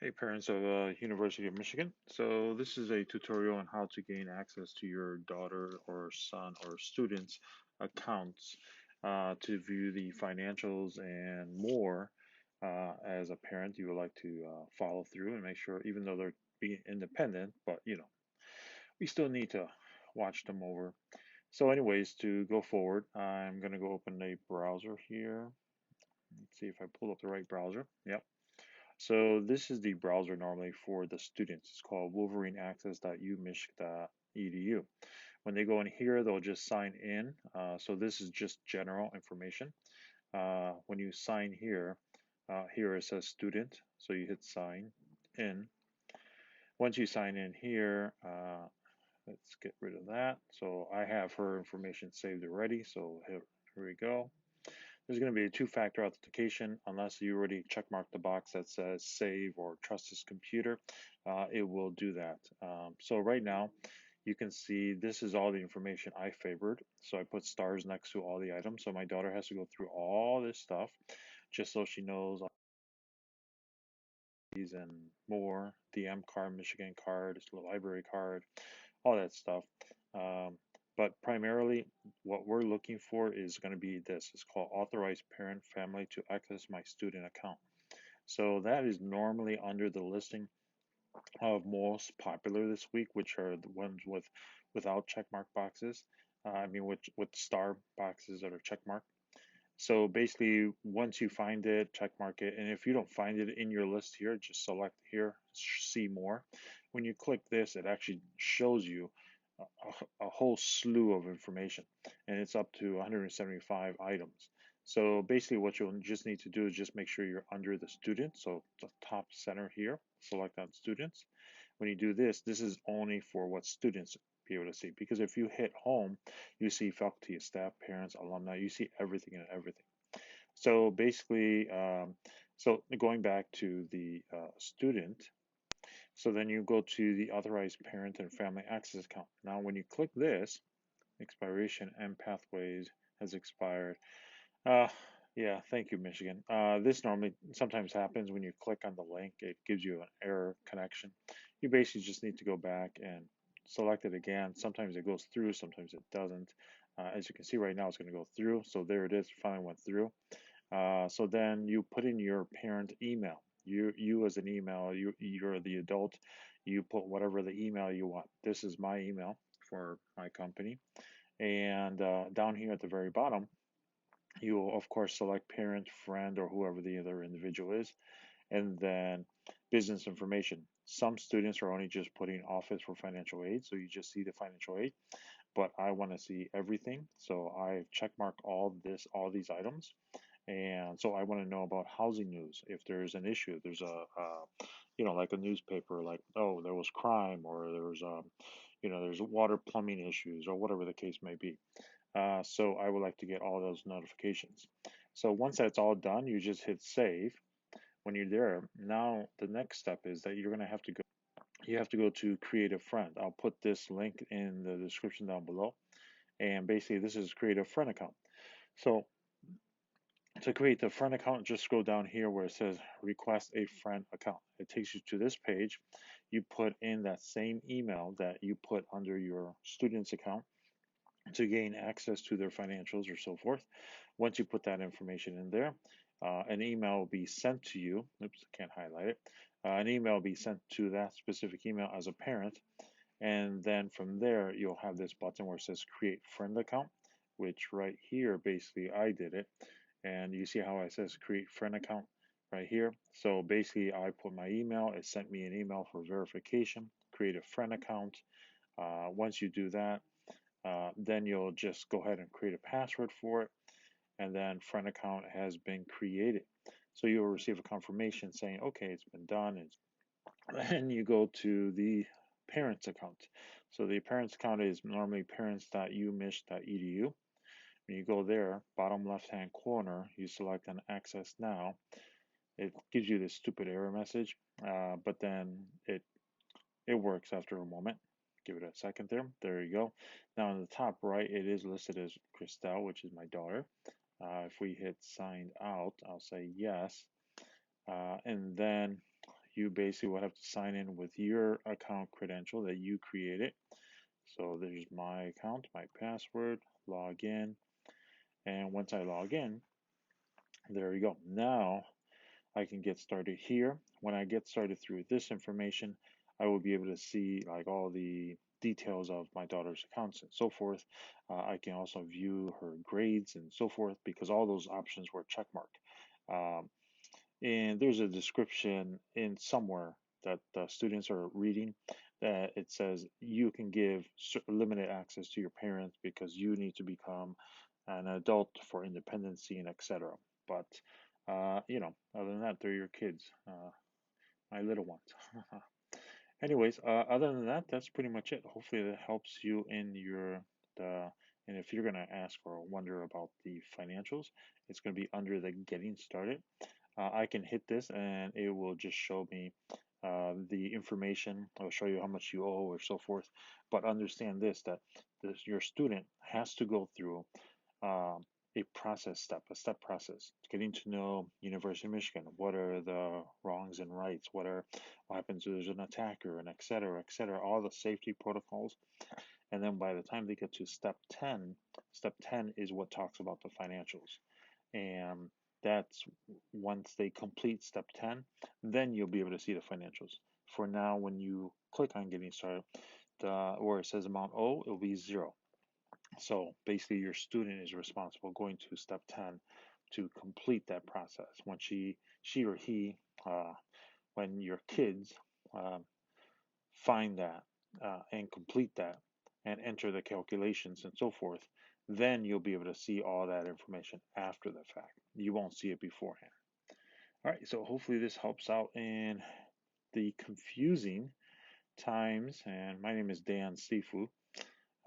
Hey parents of University of Michigan. So this is a tutorial on how to gain access to your daughter or son or students' accounts to view the financials and more. As a parent, you would like to follow through and make sure, even though they're being independent, but we still need to watch them over. So anyways, to go forward, I'm going to go open a browser here. Let's see if I pull up the right browser. Yep. So this is the browser normally for the students. It's called wolverineaccess.umich.edu. When they go in here, they'll just sign in. So this is just general information. When you sign here, here it says student. So you hit sign in. Once you sign in here, let's get rid of that. So I have her information saved already. So here we go. There's going to be a two-factor authentication unless you already checkmark the box that says save or trust this computer. It will do that. So right now, you can see this is all the information I favored. So I put stars next to all the items. So my daughter has to go through all this stuff just so she knows all these and more. The M card, Michigan card, the library card, all that stuff. Um, but primarily, what we're looking for is going to be this. It's called Authorized Parent Family to access my student account. So that is normally under the listing of most popular this week, which are the ones without checkmark boxes. I mean, with star boxes that are checkmarked. So basically, once you find it, check mark it, and if you don't find it in your list here, just select here, see more. When you click this, it actually shows you a whole slew of information, and it's up to 175 items. So basically, what you'll just need to do is just make sure you're under the student, so the top center here, select on students. When you do this, this is only for what students be able to see. Because if you hit home, you see faculty, staff, parents, alumni, you see everything and everything. So basically, so going back to the student, so then you go to the authorized parent and family access account. Now, when you click this, expiration and pathways has expired. Uh, yeah, thank you, Michigan. This normally sometimes happens when you click on the link, it gives you an error connection. You basically just need to go back and select it again. Sometimes it goes through, sometimes it doesn't. As you can see right now, it's going to go through. So there it is, finally went through. So then you put in your parent email. You as an email, you're the adult. You put whatever the email you want. This is my email for my company. And down here at the very bottom, you will of course select parent, friend, or whoever the other individual is, and then business information. Some students are only just putting office for financial aid, so you just see the financial aid, but I want to see everything. So I check mark all these items. And so I want to know about housing news. If there's an issue, there's like a newspaper, like, oh, there was crime, or there's water plumbing issues, or whatever the case may be. So I would like to get all those notifications. So once that's all done, you just hit save. When you're there, now the next step is that you're going to have to go. You have to go to create a friend. I'll put this link in the description down below. And basically, this is create a friend account. So to create the friend account, just scroll down here where it says request a friend account. It takes you to this page. You put in that same email that you put under your student's account to gain access to their financials or so forth. Once you put that information in there, an email will be sent to you. Oops, I can't highlight it. An email will be sent to that specific email as a parent. And then from there, you'll have this button where it says create friend account, which right here, basically, I did it. And you see how it says create friend account right here. So basically, I put my email. It sent me an email for verification, create a friend account. Once you do that, then you'll just go ahead and create a password for it, and then friend account has been created. So you'll receive a confirmation saying, okay, it's been done, and you go to the parents account. So the parents account is normally parents.umich.edu. When you go there, bottom left hand corner, you select an access now. It gives you this stupid error message, but then it works after a moment. Give it a second there. There you go. Now on the top right, it is listed as Christelle, which is my daughter. If we hit signed out, I'll say yes. And then you basically will have to sign in with your account credential that you created. So there's my account, my password, log in, and once I log in, there you go. Now I can get started here. When I get started through this information, I will be able to see like all the details of my daughter's accounts and so forth. I can also view her grades and so forth because all those options were checkmarked. Um, and there's a description in somewhere that the students are reading that it says you can give limited access to your parents because you need to become an adult for independency and etc. But other than that, they're your kids, my little ones. Anyways, other than that, that's pretty much it. Hopefully that helps you in the and if you're gonna ask or wonder about the financials, it's gonna be under the getting started. I can hit this and it will just show me the information. I'll show you how much you owe or so forth. But understand this, that your student has to go through um, a step process, getting to know University of Michigan. What are the wrongs and rights? What happens if there's an attacker, and et cetera, all the safety protocols. And then by the time they get to step 10 is what talks about the financials. And that's once they complete step 10, then you'll be able to see the financials. For now, when you click on getting started, where it says amount O, it'll be 0. So basically, your student is responsible going to step 10 to complete that process. When she or he, when your kids uh, find that and complete that and enter the calculations and so forth, then you'll be able to see all that information after the fact. You won't see it beforehand. All right, so hopefully this helps out in the confusing times. And my name is Dan Sifu.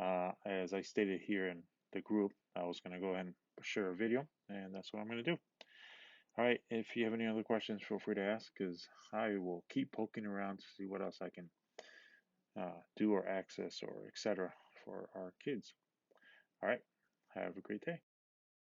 As I stated here in the group, I was going to go ahead and share a video, and that's what I'm going to do. All right, if you have any other questions, feel free to ask, because I will keep poking around to see what else I can do or access or etc. for our kids. All right, have a great day.